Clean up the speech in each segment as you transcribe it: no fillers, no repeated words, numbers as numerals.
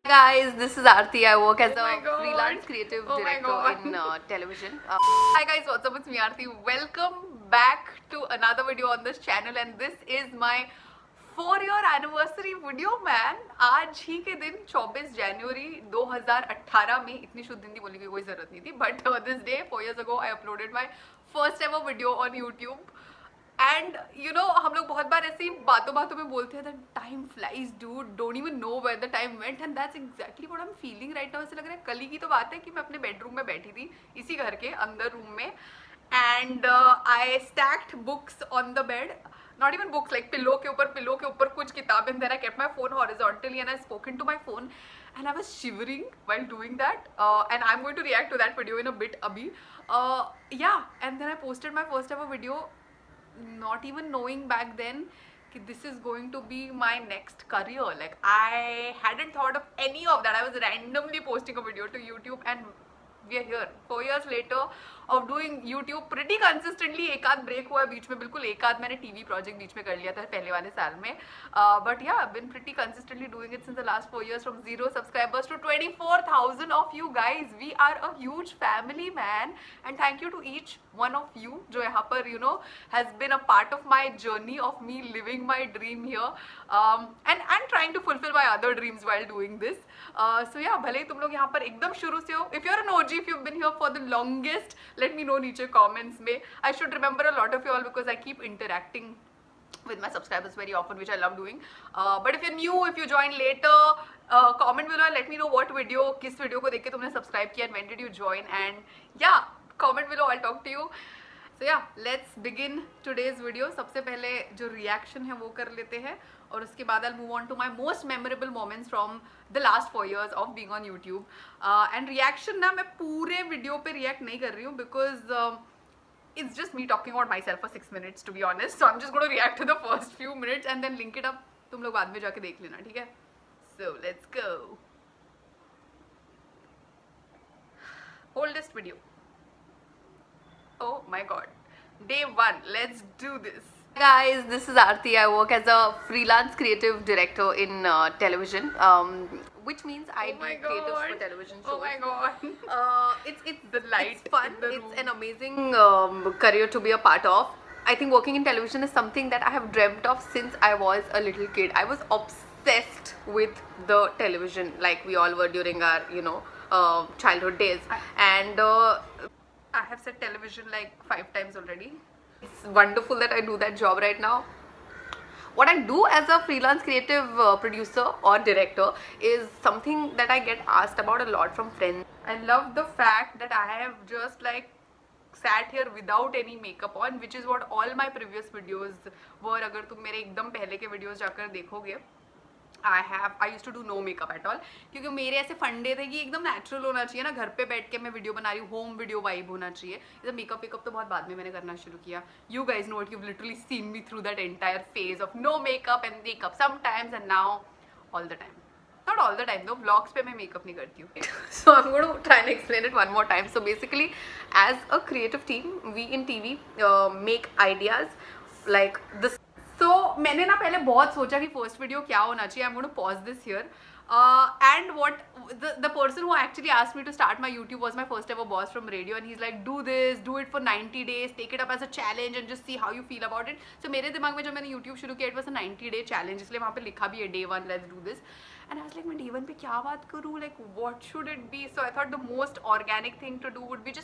Guys, this is Aarti. I work as a freelance creative director in television. Hi guys, what's up? It's me Aarti. Welcome back to another video on this channel, and this is my 4-year anniversary video, man. आज ही के दिन 24 जनवरी 2018 में, इतनी शुद्ध हिंदी बोलने की कोई जरूरत नहीं थी, but this day 4 years ago I uploaded my first ever video on YouTube. And you no हम लोग बहुत बार ऐसी बातों बातों में बोलते हैं that time flies dude, don't even know where the time went, and that's exactly what I am feeling right now. ऐसे लग रहा है कल ही की तो बात है कि मैं अपने बेडरूम में बैठी थी इसी घर के अंदर रूम में, and I stacked books on the bed, not even books, like pillow के ऊपर कुछ किताबें, and then I kept my phone horizontally and I spoke into my phone and I was shivering while doing that, and I'm going to react to that video in a bit abhi. Yeah, and then I posted my first ever video, not even knowing back then that this is going to be my next career. Like I hadn't thought of any of that. I was randomly posting a video to YouTube and we are here 4 years later of doing YouTube pretty consistently. एक आध break हुआ है बीच में, बिल्कुल एक आध मैंने TV project बीच में कर लिया था पहले वाले साल में, but yeah, I've been pretty consistently doing it since the last 4 years, from 0 subscribers to 24,000 of you guys. We are a huge family, man, and thank you to each one of you जो यहाँ पर you know has been a part of my journey of me living my dream here, and trying to fulfill my other dreams while doing this. So yeah, भले ही तुम लोग यहाँ पर एकदम शुरू से हो, if you're an OG, if you've been here for the longest, let me know नीचे comments में. I should remember a lot of you all because I keep interacting with my subscribers very often, which I love doing. But if you're new, if you join later, comment below and let me know what video, किस video को देख के तुमने subscribe किया and when did you join, and yeah, comment below, I'll talk to you. So yeah, let's begin today's video. सबसे पहले जो reaction है वो कर लेते हैं और उसके बाद I'll move on to my most memorable moments from the last 4 years of being on YouTube. And reaction ना मैं पूरे video पे react नहीं कर रही हूँ because it's just me talking about myself for 6 minutes to be honest. So I'm just going to react to the first few minutes and then link it up. तुम लोग बाद में जाके देख लेना, ठीक है? So let's go. Oldest video. Oh my god. Day 1. Let's do this. Guys, this is Aarti. I work as a freelance creative director in television, which means I do creatives for television shows. Oh my god. It's the light. It's fun. It's an amazing career to be a part of. I think working in television is something that I have dreamt of since I was a little kid. I was obsessed with the television, like we all were during our, you know, childhood days. And I have said television like 5 times already. It's wonderful that I do that job right now. What I do as a freelance creative producer or director is something that I get asked about a lot from friends. I love the fact that I have just like sat here without any makeup on, which is what all my previous videos were. अगर तुम मेरे एकदम पहले के videos जाकर देखोगे, I used to do no makeup at all, क्योंकि मेरे ऐसे फंडे थे कि एकदम नेचुरल होना चाहिए ना, घर पे बैठ के मैं वीडियो बना रही हूँ, होम वीडियो वाइब होना चाहिए. इधर मेकअप तो बहुत बाद में मैंने करना शुरू किया. You guys know it, you've literally seen me through that entire phase of no makeup and makeup sometimes, and now all the time. Not all the time though, vlogs पे मैं makeup नहीं करती हूँ. So I'm going to try and explain it one more time. So basically, as a creative team, we in TV make ideas like this. So मैंने ना पहले बहुत सोचा कि फर्स्ट वीडियो क्या होना चाहिए. I'm going to pause this here. And what the person who actually asked me to start my YouTube was my first ever boss from radio, and he's like, do this, do it for 90 days, take it up as a challenge and just see how you feel about it. So मेरे दिमाग में जब मैंने YouTube शुरू किया, it was a 90-day challenge, इसलिए वहाँ पे लिखा भी है day 1, let's do this. And I was like, मैं day 1 पे क्या बात करूँ, like what should it be? So I thought the most organic thing to do would be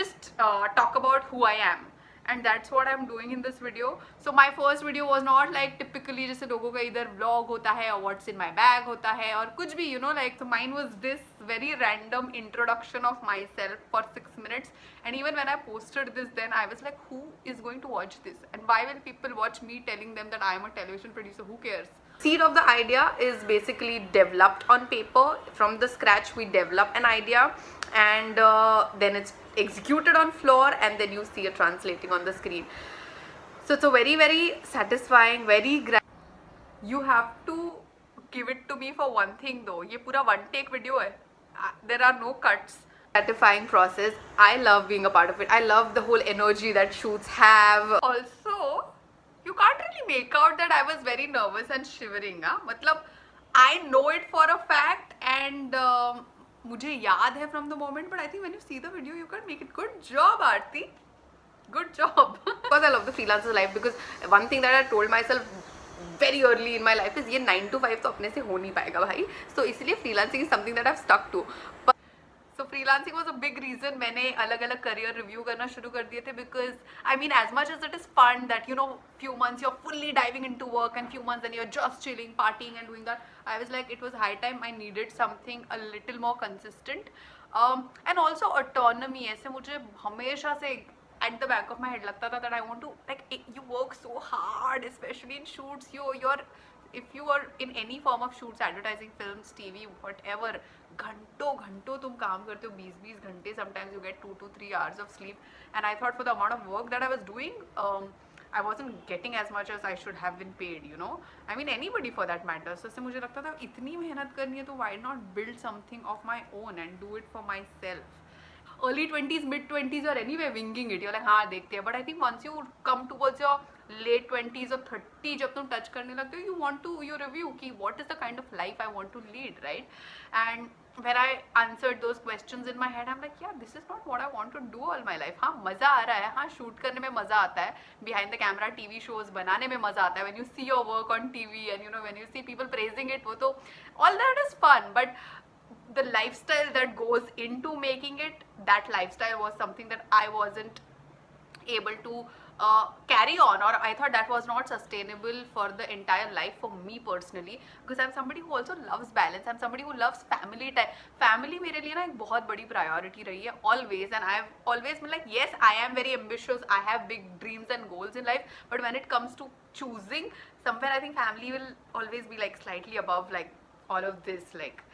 just talk about who I am. And that's what I'm doing in this video. So my first video was not like typically जैसे लोगों का इधर vlog होता है और what's in my bag होता है और कुछ भी, you know, like, so mine was this very random introduction of myself for 6 minutes. And even when I posted this, then I was like, who is going to watch this? And why will people watch me telling them that I am a television producer? Who cares? Seed of the idea is basically developed on paper. From the scratch we develop an idea, and then it's executed on floor, and then you see it translating on the screen. So it's a very, very satisfying, very you have to give it to me for one thing though. ये पूरा one take video है. There are no cuts. Satisfying process. I love being a part of it. I love the whole energy that shoots have. Also, you can't really make out that I was very nervous and shivering. मतलब I know it for a fact, and मुझे याद है from the moment, but I think when you see the video you can make it. Good job, Aarti. Good job. Because I love the freelancer life, because one thing that I told myself very early in my life is ये 9 to 5 तो अपने से हो नहीं पाएगा भाई. So इसलिए freelancing is something that I've stuck to. So freelancing was a big reason मैंने अलग अलग career review करना शुरू कर दिए थे, because I mean, as much as it is fun that, you know, few months you're fully diving into work and few months then you're just chilling, partying and doing that, I was like, it was high time I needed something a little more consistent, and also autonomy. ऐसे मुझे हमेशा से at the back of my head लगता था that I want to, like, you work so hard, especially in shoots, if you are in any form of shoots, advertising, films, TV, whatever, घंटों घंटों तुम काम करते हो, 20-20 घंटे, sometimes you get 2 to 3 hours of sleep, and I thought for the amount of work that I was doing, I wasn't getting as much as I should have been paid, you know. I mean, anybody for that matter. So इससे मुझे लगता था इतनी मेहनत करनी है तो why not build something of my own and do it for myself. Early 20s, mid 20s, you're anyway winging it. You're like, हाँ देखते हैं. But I think once you come towards your late 20s or 30, जब तुम touch करने लगते हो, you want to, you review कि what is the kind of life I want to lead, right? And when I answered those questions in my head, I'm like, yeah, this is not what I want to do all my life. हाँ मज़ा आ रहा है, हाँ shoot करने में मज़ा आता है, behind the camera TV shows बनाने में मज़ा आता है, when you see your work on TV and, you know, when you see people praising it, वो तो all that is fun. But the lifestyle that goes into making it, that lifestyle was something that I wasn't able to carry on, or I thought that was not sustainable for the entire life for me personally, because I'm somebody who also loves balance. I'm somebody who loves family time. Family मेरे लिए ना एक बहुत बड़ी priority रही है always, and I've always been like, yes, I am very ambitious, I have big dreams and goals in life, but when it comes to choosing, somewhere I think family will always be like slightly above like all of this, like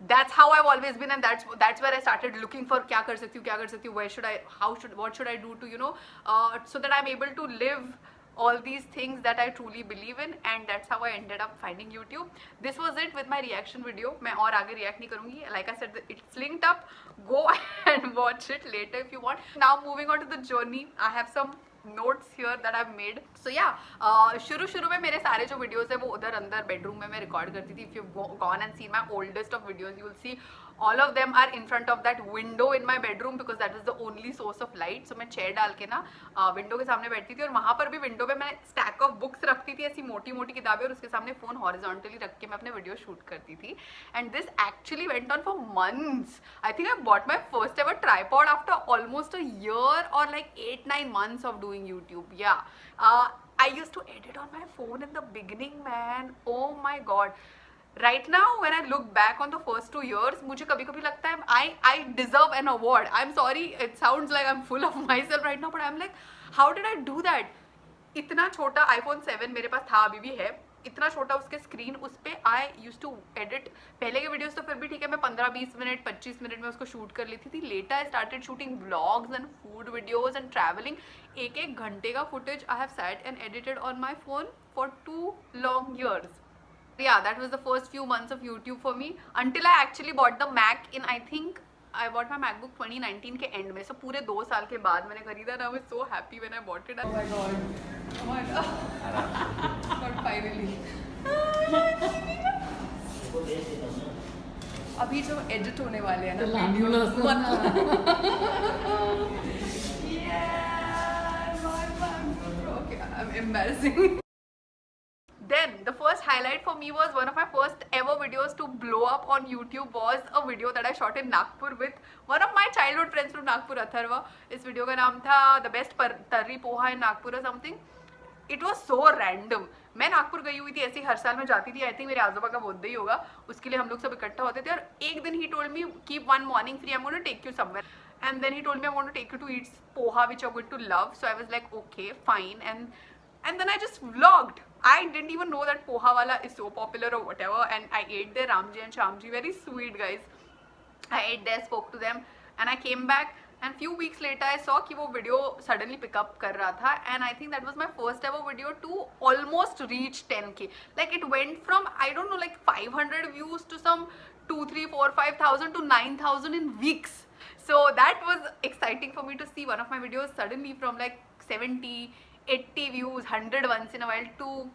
that's how I've always been, and that's where I started looking for क्या कर सकती हूँ, where should I, what should I do to, you know, so that I'm able to live all these things that I truly believe in, and that's how I ended up finding YouTube. This was it with my reaction video. मैं और आगे react नहीं करूँगी. Like I said, it's linked up. Go and watch it later if you want. Now moving on to the journey, I have some notes here that I've made. So yeah, शुरू में मेरे सारे जो videos है वो उधर अंदर bedroom में मैं record करती थी. If you've gone and seen my oldest of videos, you will see all of them are in front of that window in my bedroom, because that is the only source of light. So मैं chair डाल के ना window के सामने बैठती थी, और वहाँ पर भी window पे मैं stack of books रखती थी, ऐसी मोटी मोटी किताबें, और उसके सामने phone horizontally रख के मैं अपने video shoot करती थी. And this actually went on for months. I think I bought my first ever tripod after almost a year, or like 8-9 months of doing YouTube. Yeah, I used to edit on my phone in the beginning, man. Oh my god. Right now when I look back on the first 2 years, मुझे कभी कभी लगता है I deserve an award. I'm sorry, it sounds like I'm full of myself right now, but I'm like, how did I do that? इतना छोटा iPhone 7 मेरे पास था, अभी भी है, इतना छोटा उसके स्क्रीन, उस पर I used to edit. पहले के वीडियोस तो फिर भी ठीक है, मैं 15-20 मिनट 25 मिनट में उसको शूट कर लेती थी. Later I started shooting vlogs and food videos and travelling. एक घंटे का footage I have sat and edited on my phone for 2 long years. Yeah, that was the first few months of YouTube for me, until I actually bought the Mac in, I think I bought my MacBook 2019 के end में. So पूरे 2 साल के बाद मैंने खरीदा. I was so happy when I bought it. Oh my god, oh my god. But finally अभी जो एडिट होने वाले हैं ना videos, okay, I'm embarrassing. Then the first highlight for me was one of my first ever videos to blow up on YouTube was a video that I shot in Nagpur with one of my childhood friends from Nagpur, Atharva. इस video का नाम था The Best Tarri Poha in Nagpur or something. It was so random. मैं नागपुर गई हुई थी, ऐसे ही हर साल मैं जाती थी. आई थिंक मेरे आजोबा का बर्थडे ही होगा, उसके लिए हम लोग सब इकट्ठा होते थे. और एक दिन ही told me keep one morning free, I'm going to take you somewhere. And then he told me I'm going to take you to eat poha which you're going to love. So I was like, okay, fine. And then I just vlogged. I didn't even know that poha wala is so popular or whatever, and I ate there. Ramji and Shamji, very sweet guys. I ate there, spoke to them, and I came back. And few weeks later, I saw कि वो video suddenly pick up कर रहा था, and I think that was my first ever video to almost reach 10K. Like it went from, I don't know, like 500 views to some 2, 3, 4, 5,000 to 9,000 in weeks. So that was exciting for me to see one of my videos suddenly from like 70, 80 views, 100 once in a while to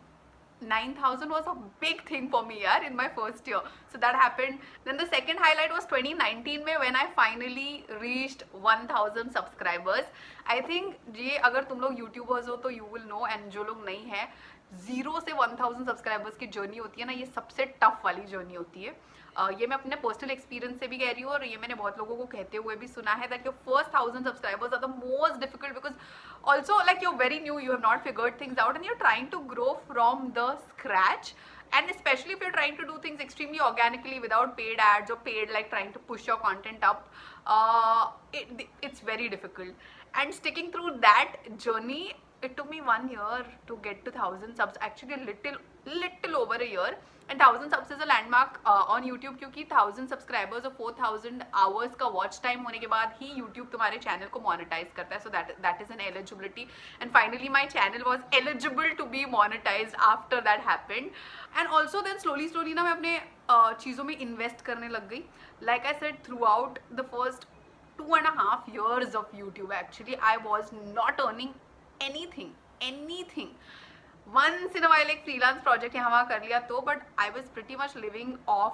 9,000 was a big thing for me yaar in my first year. So that happened. Then the second highlight was 2019 में when I finally reached 1,000 subscribers. I think ये अगर तुम लोग YouTubers हो तो you will know, and जो लोग नहीं है, 0 से 1,000 सब्सक्राइबर्स की जर्नी होती है ना, ये सबसे टफ वाली जर्नी होती है. ये मैं अपने पर्सनल एक्सपीरियंस से भी कह रही हूँ और ये मैंने बहुत लोगों को कहते हुए भी सुना है that your first 1,000 subscribers are the most difficult because also like you're very new, you have not figured things out and you're trying to grow from the scratch, and especially if you're trying to do things extremely organically without paid ads or paid like trying to push your content up, it's very difficult. And sticking through that journey, it took me 1 year to get to 1,000 subs, actually a little over a year. And 1,000 subs is a landmark on YouTube क्योंकि 1,000 subscribers और 4,000 hours का watch time होने के बाद ही YouTube तुम्हारे channel को monetize करता है. So that is an eligibility. And finally my channel was eligible to be monetized after that happened. And also then slowly ना मैं अपने चीज़ों में invest करने लग गई. Like I said, throughout the first 2.5 years of YouTube, actually I was not earning anything. Once in a while एक freelance project यहाँ वहाँ कर लिया तो, but I was pretty much living off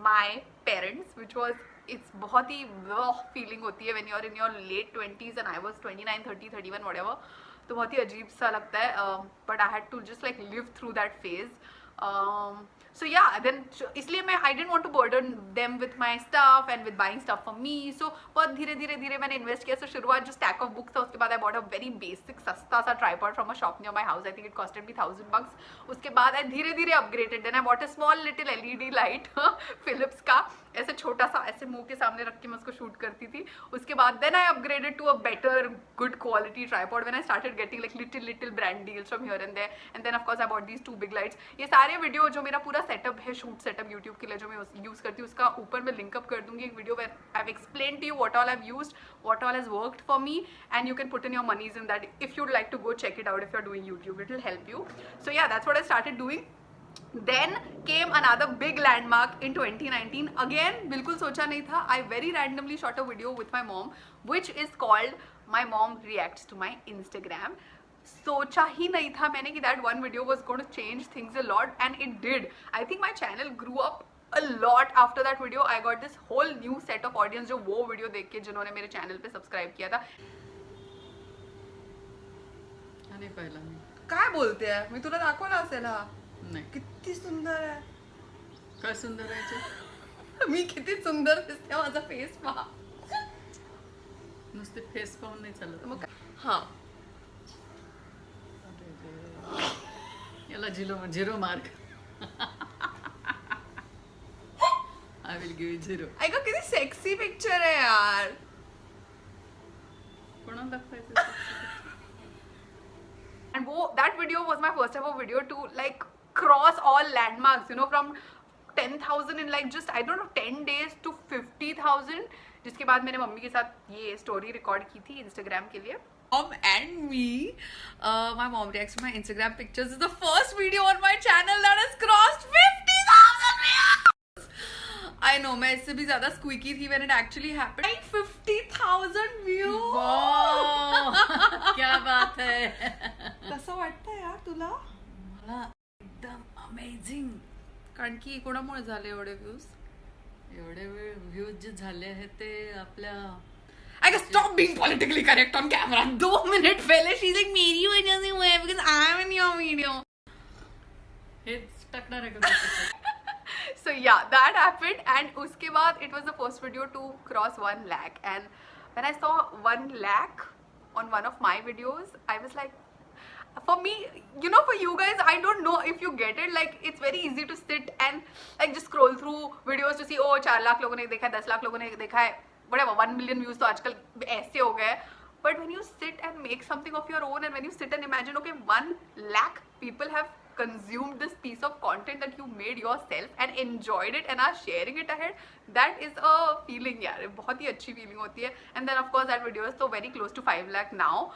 my parents, which was, it's बहुत ही feeling होती है when you're in your late 20s and I was 29, 30, 31 whatever, तो बहुत ही अजीब सा लगता है, but I had to just like live through that phase. So yeah, then इसलिए मैं I didn't want to burden them with my stuff and with buying stuff for me. So बहुत धीरे मैंने invest किया. So शुरुआत जो stack of books था उसके बाद I bought a very basic सस्ता सा tripod from a shop near my house. I think it costed me $1,000. उसके बाद I धीरे upgraded. Then I bought a small little LED light Philips का, ऐसे छोटा सा, ऐसे मुंह के सामने रख के मैं उसको शूट करती थी. उसके बाद then I upgraded to a better good quality tripod when I started getting like little brand deals from here and there. And then of course I bought these 2 big lights. ये सारे video जो मेरा पूरा setup है, shoot setup YouTube के लिए जो मैं यूज करती हूँ, उसका ऊपर मैं लिंक अप कर दूंगी एक video where I've explained to you what all I've used, what all has worked for me, and you can put in your monies in that if you'd like to go check it out. If you're doing YouTube, it will help you. So yeah, that's what I started doing. Then came another big landmark in 2019. Again, बिल्कुल सोचा नहीं था. I very randomly shot a video with my mom, which is called My Mom Reacts to My Instagram. सोचा ही नहीं था मैंने कि that one video was going to change things a lot, and it did. I think my channel grew up a lot after that video. I got this whole new set of audience जो वो video देख के जिन्होंने मेरे channel पे subscribe किया था. आणि पहिला मी काय बोलते आहे, मी तुला दाखवलं असेल हा. नाही. किती सुंदर आहे. काय सुंदर आहे. मी किती सुंदर दिसते, माझा फेस पहा. नुसते फेस पाहून नाही चालत. मग हां, याला zero mark. I will give you 0. ऐका किती सेक्सी पिक्चर आहे यार. कोणाला दाखवायचं? And that video was my first ever video to like cross all landmarks, you know, from 10,000 in like just I don't know 10 days to 50,000. जिसके बाद मैंने mummy के साथ ये स्टोरी रिकॉर्ड की थी इंस्टाग्राम के लिए. Mom and me, my mom reacts to my Instagram pictures. This is the first video on my channel that has crossed 50,000 views. I know, मैं इससे भी ज़्यादा squeaky थी when it actually happened. 50,000 views. Wow, क्या बात है. कसं वाटतं यार तुला? मला एकदम अमेझिंग. कारण की कोणामुळे झाले एवढे व्ह्यूज? एवढे व्ह्यूज जे झाले आहेत ते आपल्या I guess stop being politically correct on camera. 2 minutes पहले she's like मेरी वजह से हुआ है because I'm in your video. हेच टाकणार आहे का? So yeah, that happened, and उसके बाद it was the first video to cross 1 lakh, and when I saw 1 lakh on one of my videos, I was like, for me, you know, for you guys, I don't know if you get it, like it's very easy to sit and like just scroll through videos to see, oh 4 lakh लोगों ने देखा है, 10 लाख लोगों ने देखा है, whatever, 1 million views तो आजकल ऐसे हो गए. But when you sit and make something of your own, and when you sit and imagine, okay, 1 lakh people have consumed this piece of content that you made yourself and enjoyed it and are sharing it ahead, that is a feeling यार, बहुत ही अच्छी feeling होती है. And then of course that video is so very close to 5 lakh now.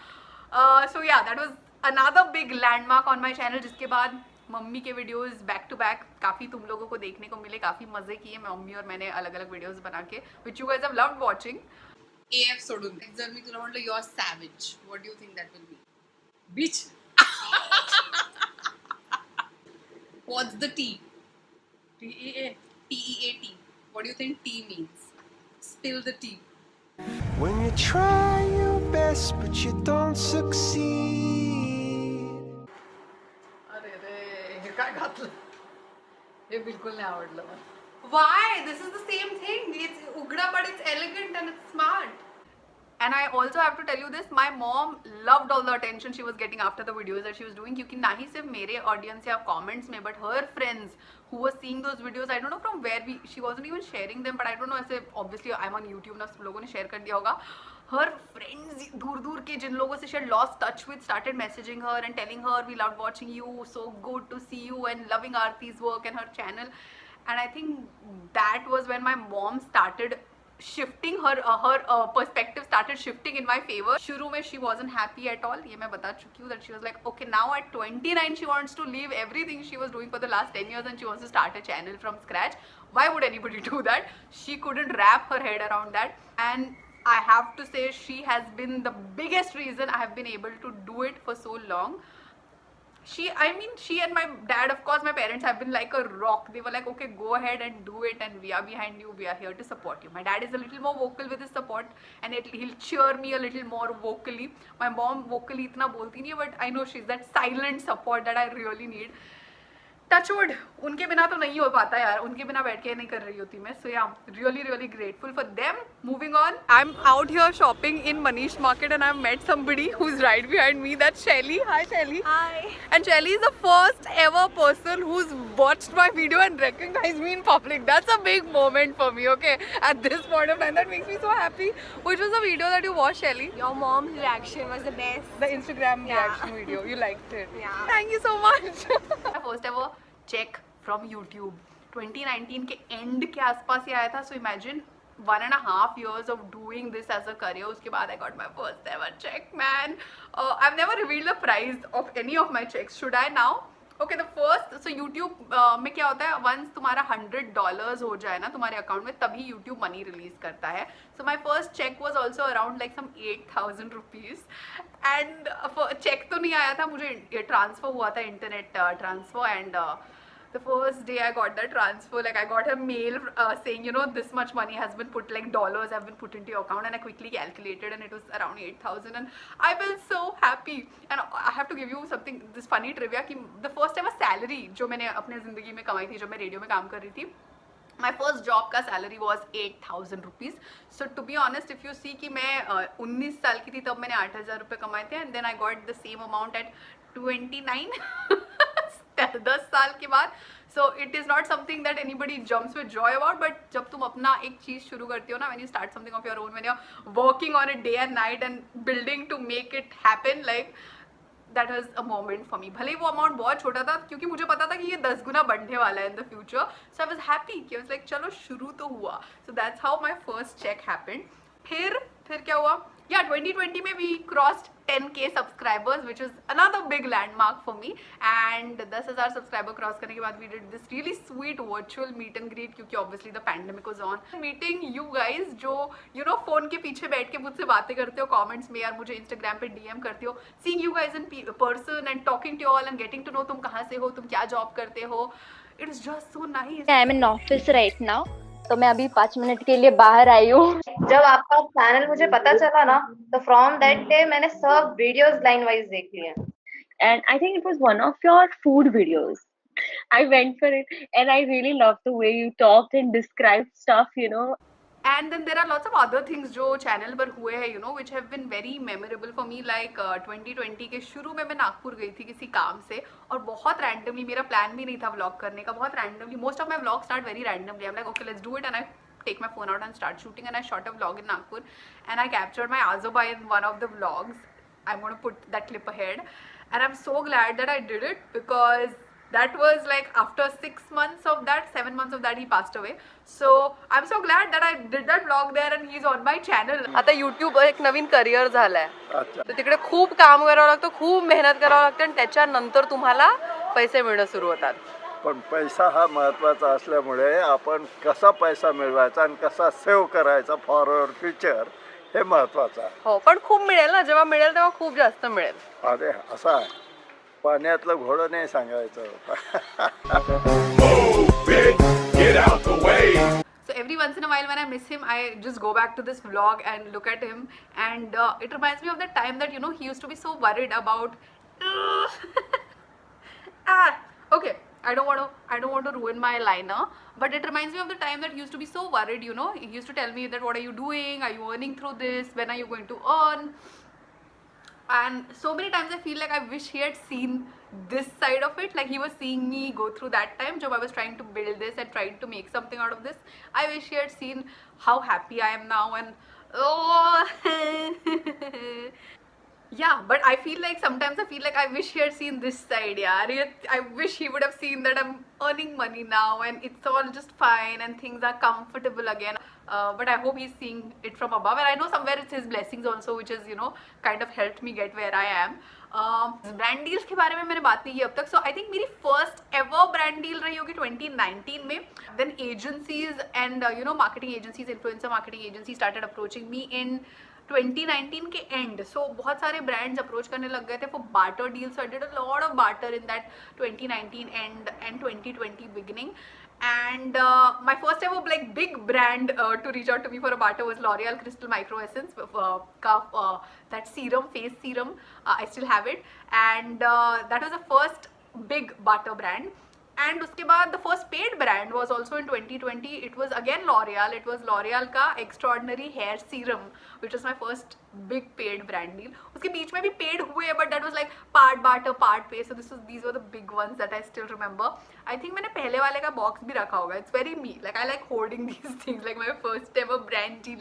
So yeah, that was another big landmark on my channel. जिसके बाद mummy के videos back to back काफ़ी तुम लोगों को देखने को मिले, काफ़ी मज़े किए मम्मी और मैंने अलग अलग वीडियोस बना के, which you guys have loved watching. AF सोडून जर मी तुला म्हटलं you are savage, what do you think that will be? Bitch. What's the T? TEA. T-E-A-T. What do you think T means? Spill the tea. When you try your best but you don't succeed. अरे रे हे काय घातलं हे बिलकुल नाही आवडलं मला. Why? This is the same thing. It's ugra, but it's elegant and it's smart. And I also have to tell you this, my mom loved all the attention she was getting after the videos that she was doing, क्योंकि ना ही सिर्फ मेरे audience या comments में, but her friends who were seeing those videos, I don't know from where she wasn't even sharing them, but I don't know, ऐसे obviously I'm on YouTube ना, सब लोगों ने share कर दिया होगा. Her friends दूर दूर के जिन लोगों से she had lost touch with started messaging her and telling her we loved watching you, so good to see you, and loving Aarti's work and her channel. And I think that was when my mom started shifting her perspective started shifting in my favor. शुरू में she wasn't happy at all, ये मैं बता चुकी हूँ, that she was like okay, now at 29 she wants to leave everything she was doing for the last 10 years and she wants to start a channel from scratch. Why would anybody do that? She couldn't wrap her head around that, and I have to say she has been the biggest reason I have been able to do it for so long. She and my dad, of course, my parents have been like a rock. They were like, okay, go ahead and do it, and we are behind you, we are here to support you. My dad is a little more vocal with his support, and he'll cheer me a little more vocally. My mom vocally itna bolti nahi hai, but I know she's that silent support that I really need. Touchwood, उनके बिना तो नहीं हो पाता यार, उनके बिना बैठ के नहीं कर रही होती मैं. So yeah, really grateful for them. Moving on, I'm out here shopping in Manish Market and I've met somebody who's right behind me. That's Shelly. Hi Shelly. Hi. And Shelly is the first ever person who's watched my video and recognized me in public. That's a big moment for me, okay? At this point of time, that makes me so happy. Which was the video that you watched, Shelly? Your mom's reaction was the best. The Instagram Yeah. reaction video. You liked it? Yeah. Thank you so much. My first ever check from YouTube 2019 के end के आसपास ही आया था. So imagine 1.5 years of doing this as a career. उसके बाद I got my first ever check, man. I've never revealed the price of any of my checks. Should I now? Okay, the first, so YouTube में क्या होता है, once तुम्हारा $100 हो जाए ना तुम्हारे अकाउंट में, तभी YouTube मनी रिलीज करता है. So my first check was also around like some 8,000 rupees. And check तो नहीं आया था, मुझे ट्रांसफर हुआ था, internet transfer. And the first day I got that transfer, like I got a mail saying, you know, this much money has been put, like dollars have been put into your account, and I quickly calculated and it was around 8,000, and I felt so happy. And I have to give you something, this funny trivia, कि the first ever salary जो मैंने अपने ज़िंदगी में कमाई थी, जब मैं रेडियो में काम कर रही थी, my first job का salary was 8,000 rupees. So to be honest, if you see कि मैं 19 साल की थी तब मैंने 8,000 रुपये कमाए थे, and then I got the same amount at 29 10 साल के बाद. So it is not something that anybody jumps with joy about, but जब तुम अपना एक चीज़ शुरू करती हो ना, when you start something of your own, when you're working on it day and night and building to make it happen, like that was a moment for me. भले ही वो amount बहुत छोटा था, क्योंकि मुझे पता था कि ये 10 गुना बढ़ने वाला है in the future. So I was happy कि I was like चलो शुरू तो हुआ. So that's how my first check happened. फिर क्या हुआ? Yeah, 2020 में we crossed 10k subscribers, which is another big landmark for me. And 10,000 subscriber cross करने के बाद we did this really sweet virtual meet and greet, क्योंकि obviously the pandemic was on. Meeting you guys जो you know phone के पीछे बैठ के मुझसे बातें करते हो comments में, यार मुझे Instagram पे DM करते हो, seeing you guys in person and talking to you all and getting to know तुम कहाँ से हो, तुम क्या job करते हो, it is just so nice. I am in office right now. तो मैं अभी 5 मिनट के लिए बाहर आई हूँ. जब आपका चैनल मुझे पता चला ना, तो फ्रॉम दैट डे मैंने सब वीडियोस लाइन वाइज देख लिए. And I think it was one of your food videos. I went for it and I really loved the way you talked and described stuff, you know. And then there are lots of other things जो channel पर हुए हैं, you know, which have been very memorable for me. Like 2020 के शुरू में मैं नागपुर गई थी किसी काम से, और बहुत रैंडमली, मेरा प्लान भी नहीं था व्लॉग करने का, बहुत randomly, most of my vlog start very randomly. I am like okay let's do it, and I take my phone out and start shooting, and I shot a vlog in Nagpur and I captured my Aazoba in one of the vlogs. I'm going to put that clip ahead, and I'm so glad that I did it, because that was like after 6 months of that, 7 months of that, he passed away. So I'm so glad that I did that vlog there and he's on my channel. आता YouTube एक नवीन career झालाय, तर तिकडे खूप काम करावं लागतं, खूप मेहनत करावं लागतं, आणि त्याच्यानंतर तुम्हाला पैसे मिळणं सुरू होतात. पण पैसा हा महत्त्वाचा असल्यामुळे आपण कसा पैसा मिळवायचा आणि कसा सेव्ह करायचा फॉर अवर फ्युचर हे महत्त्वाचं आहे. हो, पण खूप मिळेल ना, जेव्हा मिळेल तेव्हा खूप जास्त मिळेल. अरे असं आहे. पाण्यातलं घोडं नाही सांगायचं. So every once in a while when I miss him, I just go back to this vlog and look at him, and it reminds me of the time that, you know, he used to be so worried about okay, I don't want to ruin my liner, but it reminds me of the time that he used to be so worried, you know. He used to tell me that, what are you doing, are you earning through this, when are you going to earn? And so many times I feel like I wish he had seen this side of it, like he was seeing me go through that time when I was trying to build this and trying to make something out of this. I wish he had seen how happy I am now, and yeah, but I feel like sometimes I wish he had seen this side. Yeah, I wish he would have seen that I'm earning money now and it's all just fine and things are comfortable again. But I hope he's seeing it from above, and I know somewhere it's his blessings also, which is, you know, kind of helped me get where I am. Brand deals के बारे में मैंने बात नहीं की अब तक. So I think मेरी फर्स्ट एवर ब्रांड डील रही होगी 2019 में. Then agencies and you know marketing agencies, influencer marketing agency started approaching me in 2019 के एंड. सो बहुत सारे ब्रांड्स अप्रोच करने लग गए थे for barter deal. So I did a lot of barter in that 2019 and 2020 beginning. And my first ever like big brand to reach out to me for a barter was L'Oreal Crystal Micro Essence, that serum, face serum. I still have it, and that was the first big barter brand. And उसके बाद the first paid brand was also in 2020. It was again L'Oreal. It was L'Oreal का Extraordinary Hair Serum, which was my first big paid brand deal. उसके बीच में भी paid हुए, but that was like part barter, part pay. So these were the big ones that I still remember. I think मैंने पहले वाले का box भी रखा होगा. It's very me. Like I like hoarding these things. Like my first ever brand deal,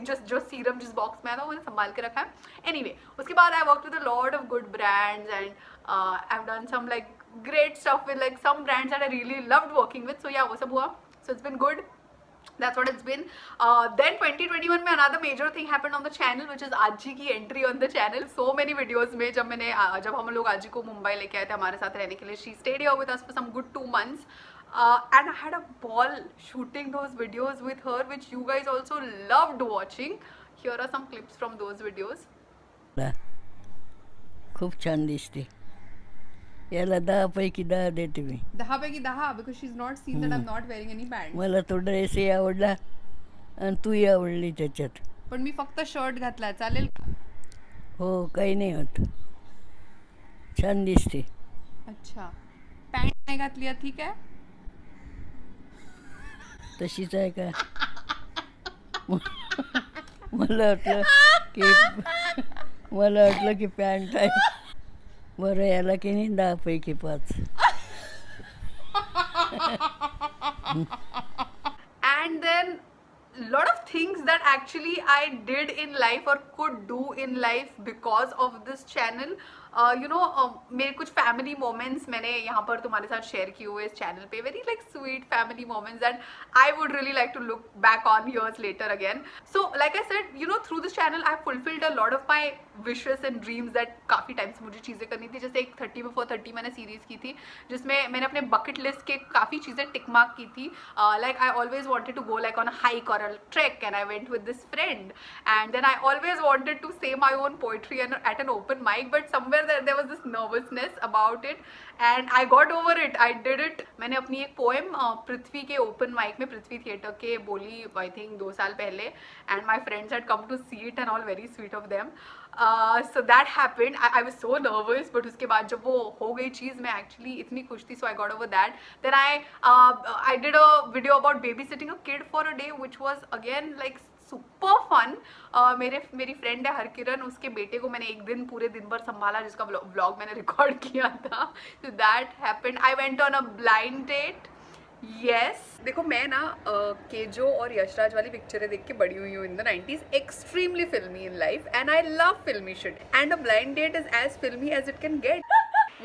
जो serum जिस box में आया था मैंने संभाल के रखा है. Anyway, उसके बाद I worked with a lot of good brands, and I've done some like great stuff with like some brands that I really loved working with. So yeah, वो सब हुआ. So it's been good. That's what it's been. Then 2021 में another major thing happened on the channel, which is Aaji की entry on the channel. So many videos में जब हम लोग Aaji को मुंबई लेके आए थे हमारे साथ रहने के लिए, she stayed here with us for some good 2 months. And I had a ball shooting those videos with her, which you guys also loved watching. Here are some clips from those videos. खूप छान दिसते. याला 10 पैकी 10 देते मी. 10 पैकी 10 because she's not seen that I'm not wearing any pants. मला तो ड्रेसही आवडला आणि तूही आवडली त्याच्यात. पण मी फक्त शर्ट घातला, चालेल का? हो, काही नाही होत. छान दिसते. अच्छा, पॅन्ट नाही घातली आहे, ठीक आहे. तशीच आहे का? मला वाटलं की पॅन्ट आहे. बरं, याला की नाही 10 पैकी 5. And then lot of things that actually I did in life or could do in life because of this channel. You know, मेरे कुछ family moments मैंने यहाँ पर तुम्हारे साथ share किए हुए इस channel पे, very like sweet family moments that I would really like to look back on years later again. So like I said, you know, through this channel I fulfilled a lot of my wishes and dreams that काफ़ी time से मुझे चीज़ें करनी थी. जैसे एक 30 before 30 मैंने series की थी जिसमें मैंने अपने bucket list के काफ़ी चीज़ें टिक मार्क की थी. Like I always wanted to go like on a hike or a trek, and I went with this friend, and then I always wanted to say my own poetry at an open mic, but somewhere there was this nervousness about it, and I got over it. I did it. मैंने अपनी एक poem पृथ्वी के open mic में पृथ्वी theatre के बोली I think 2 साल पहले, and my friends had come to see it and all, very sweet of them. So that happened. I was so nervous, but उसके बाद जब वो हो गई चीज़ मैं actually इतनी खुश थी, so I got over that. Then I did a video about babysitting a kid for a day, which was again like super fun. मेरी फ्रेंड है हरकिरण, उसके बेटे को मैंने एक दिन पूरे दिन भर संभाला, जिसका व्लॉग मैंने रिकॉर्ड किया था. So that happened. I went on a blind date. Yes. देखो मैं ना केजो और यशराज वाली पिक्चरें देख के बड़ी हुई हूँ in the 90s. Extremely filmy in life, and I love filmy shit. And a blind date is as filmy as it can get.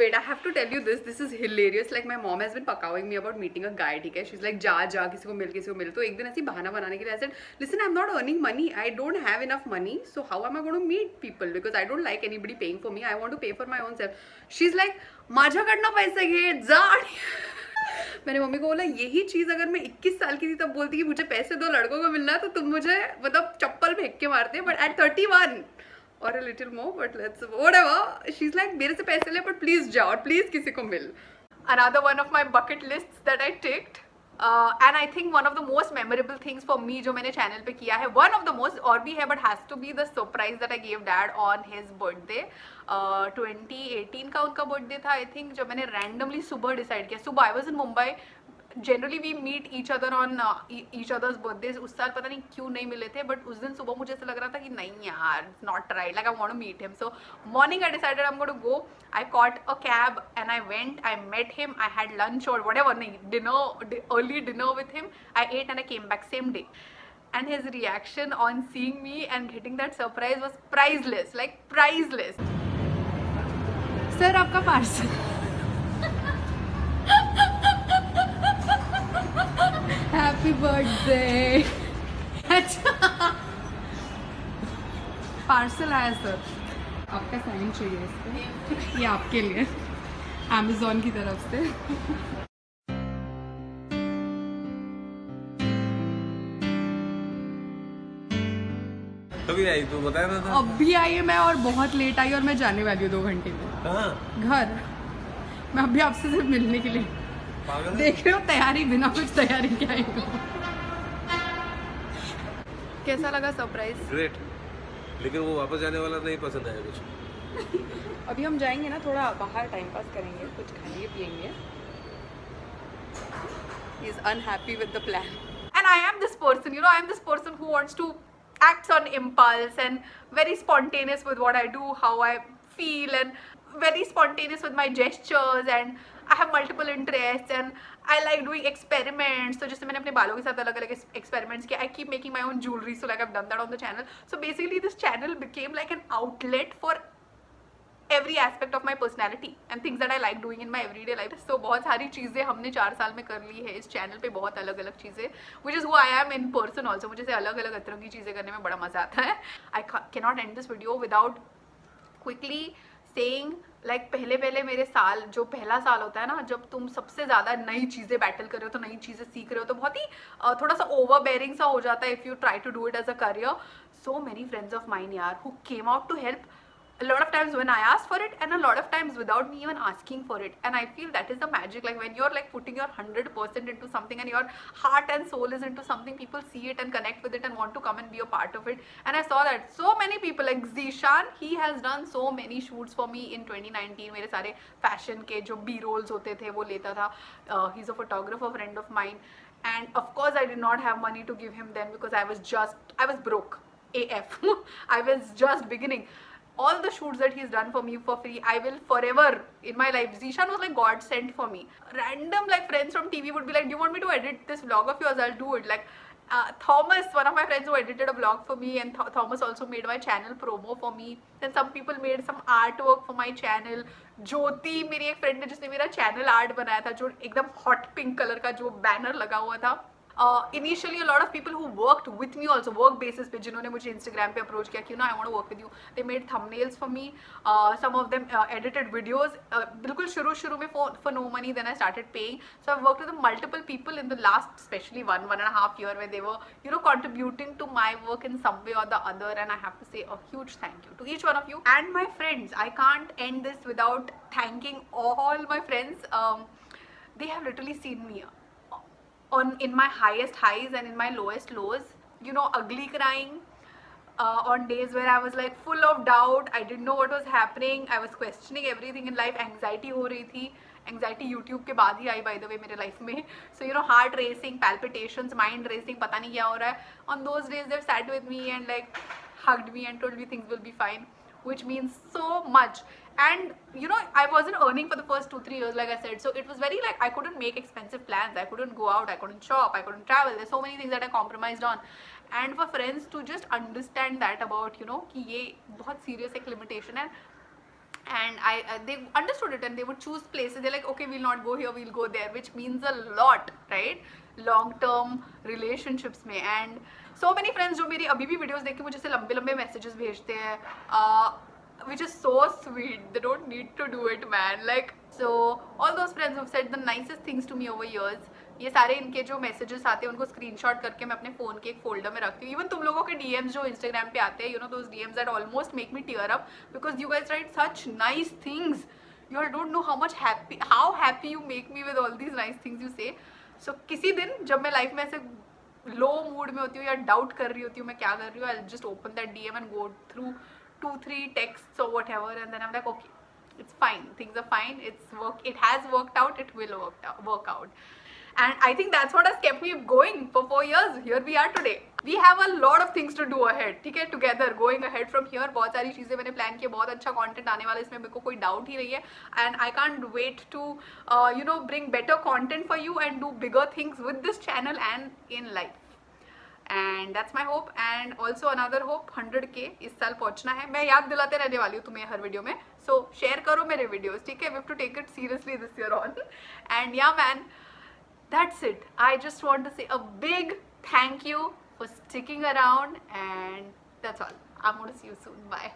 Wait, I have to tell you this. This is hilarious. Like my mom has been pakawing me about meeting a guy. ठीक है? She's like जा किसी को मिल. तो एक दिन ऐसी बहाना बनाने के लिए I said, listen, I'm not earning money. I don't have enough money. So how am I going to meet people? Because I don't like anybody paying for me. I want to pay for my own self. She's like, माझ्याकडनं पैसे घे जा. मैंने mummy को बोला यही चीज़ अगर मैं 21 साल की थी तब बोलती कि मुझे पैसे दो, लड़कों को मिलना है, तो तुम मुझे मतलब चप्पल फेंक के मारते. But at 31 or a little more, but let's whatever. She's like मेरे से पैसे ले but please जाओ और please किसी को मिल. Another one of my bucket lists that I ticked. And I think one of the most memorable things for me जो मैंने channel पे किया है, one of the most और भी है but has to be the surprise that I gave dad on his birthday. 2018 का उनका birthday था I think, जब मैंने randomly सुबह decide किया. सुबह I was in Mumbai. Generally we meet each other on each other's birthday. उस साल पता नहीं क्यों नहीं मिले थे, बट उस दिन सुबह मुझे ऐसा लग रहा था कि नहीं यार, not right, like I want to meet him. So morning I decided I am going to go. I caught a cab and I went, I met him, I had lunch और व्हाटएवर, नहीं dinner, early dinner with him. I ate and I came back same day. And his reaction on seeing me and getting that surprise was priceless, like priceless. Sir, आपका parcel. Happy birthday. अच्छा, parcel आया sir, आपका sign चाहिए इस पे, ये आपके लिए Amazon की तरफ से. कभी आई तू बताया ना था. अभी आई है मैं, और बहुत लेट आई, और मैं जाने वाली हूँ 2 घंटे में. कहाँ? घर. मैं अभी आपसे सिर्फ मिलने के लिए. पागल है? देख रहे हो, तैयारी बिना कुछ तैयारी के आई हूँ. कैसा लगा सरप्राइज? ग्रेट, लेकिन वो वापस जाने वाला नहीं पसंद आया कुछ. अभी हम जाएंगे ना, थोड़ा बाहर टाइम पास करेंगे, कुछ खाएंगे पिएंगे. He is unhappy with the plan. And I am this person, you know, I am this person who wants to act on impulse and very spontaneous with what I do, how I feel, and very spontaneous with my gestures, and I have multiple interests and I like doing experiments. So जैसे मैंने अपने बालों के साथ अलग अलग experiments किया. I keep making my own jewelry, so like I've done that on the channel. So basically this channel became like an outlet for every aspect of my personality and things that I like doing in my everyday life. So बहुत सारी चीज़ें हमने 4 साल में कर ली है इस channel पे, बहुत अलग अलग चीज़ें, which is who I am in person also. मुझे से अलग अलग तरह की चीज़ें करने में बड़ा मज़ा आता है. I cannot end this video without quickly saying like पहले मेरे साल, जो पहला साल होता है ना, जब तुम सबसे ज़्यादा नई चीज़ें बैटल कर रहे हो, तो नई चीज़ें सीख रहे हो, तो बहुत ही थोड़ा सा ओवरबेयरिंग सा हो जाता है if you try to do it as a career. So many friends of mine यार who came out to help, a lot of times when I asked for it, and a lot of times without me even asking for it. And I feel that is the magic, like when you're like putting your 100% into something and your heart and soul is into something, people see it and connect with it and want to come and be a part of it. And I saw that so many people, like Zishan, he has done so many shoots for me in 2019. मेरे सारे fashion के जो B-rolls होते थे वो लेता था. He's a photographer friend of mine, and of course I did not have money to give him then because I was broke AF. I was just beginning. All the shoots that he's done for me for free, I will forever in my life. Zishan was like God sent for me. Random like friends from TV would be like, do you want me to edit this vlog of yours? I'll do it. Like Thomas, one of my friends who edited a vlog for me, and Thomas also made my channel promo for me. Then some people made some artwork for my channel. Jyoti मेरी एक friend है जिसने मेरा channel art बनाया था, जो एकदम hot pink color का जो banner लगा हुआ था. Initially a lot of people who worked with me also, work basis पे, जिन्होंने मुझे Instagram पे approach किया कि ना I want to work with you, they made thumbnails for me. Some of them edited videos. बिल्कुल शुरू में for no money. Then I started paying. So I've worked with multiple people in the last, especially 1.5 year, where they were, you know, contributing to my work in some way or the other. And I have to say a huge thank you to each one of you and my friends. I can't end this without thanking all my friends. They have literally seen me in my highest highs and in my lowest lows, you know, ugly crying, on days where I was like full of doubt, I didn't know what was happening, I was questioning everything in life, anxiety हो रही थी. Anxiety YouTube के बाद ही आई by the way मेरे life में. So you know, heart racing, palpitations, mind racing, पता नहीं क्या हो रहा है. On those days they've sat with me and like hugged me and told me things will be fine, which means so much. And you know, I wasn't earning for the first 2-3 years, like I said, so it was very like I couldn't make expensive plans, I couldn't go out, I couldn't shop, I couldn't travel. There's so many things that I compromised on. And for friends to just understand that about, you know, कि ये बहुत serious एक limitation है, and they understood it, and they would choose places. They're like, okay, we'll not go here, we'll go there, which means a lot, right? Long-term relationships में. And so many friends जो मेरी अभी भी videos देख के मुझे से लंबे messages भेजते हैं, which is so sweet. They don't need to do it, man. Like, so all those friends who've said the nicest things to me over years, ये सारे इनके जो मैसेजेस आते हैं उनको स्क्रीनशॉट करके मैं अपने फ़ोन के एक फोल्डर में रखती हूँ. इवन तुम लोगों के डीएम्स जो इंस्टाग्राम पे आते हैं, you know those DMs that almost make me tear up because you guys write such nice things. You all don't know how happy you make me with all these nice things you say. So किसी दिन जब मैं life में ऐसे लो mood में होती हूँ या डाउट कर रही होती हूँ मैं क्या कर रही हूँ, I'll just open that DM and go through 2-3 texts or whatever, and then I'm like, okay, it's fine, things are fine, it has worked out, it will work out. And I think that's what has kept me going for 4 years. Here we are today. We have a lot of things to do ahead. ठीक है, together going ahead from here. बहुत सारी चीज़ें मैंने plan की, बहुत अच्छा content आने वाला है, इसमें मेरे को कोई डाउट ही नहीं है. And I can't wait to bring better content for you and do bigger things with this channel and in life. And that's my hope. And also another hope, 100K इस साल पहुंचना है. मैं याद दिलाते रहने वाली हूँ तुम्हें हर वीडियो में. So share करो मेरे वीडियोस, ठीक है. We have to take it seriously this year on. And yeah man, that's it. I just want to say a big thank you for sticking around, and that's all. I'm going to see you soon. Bye.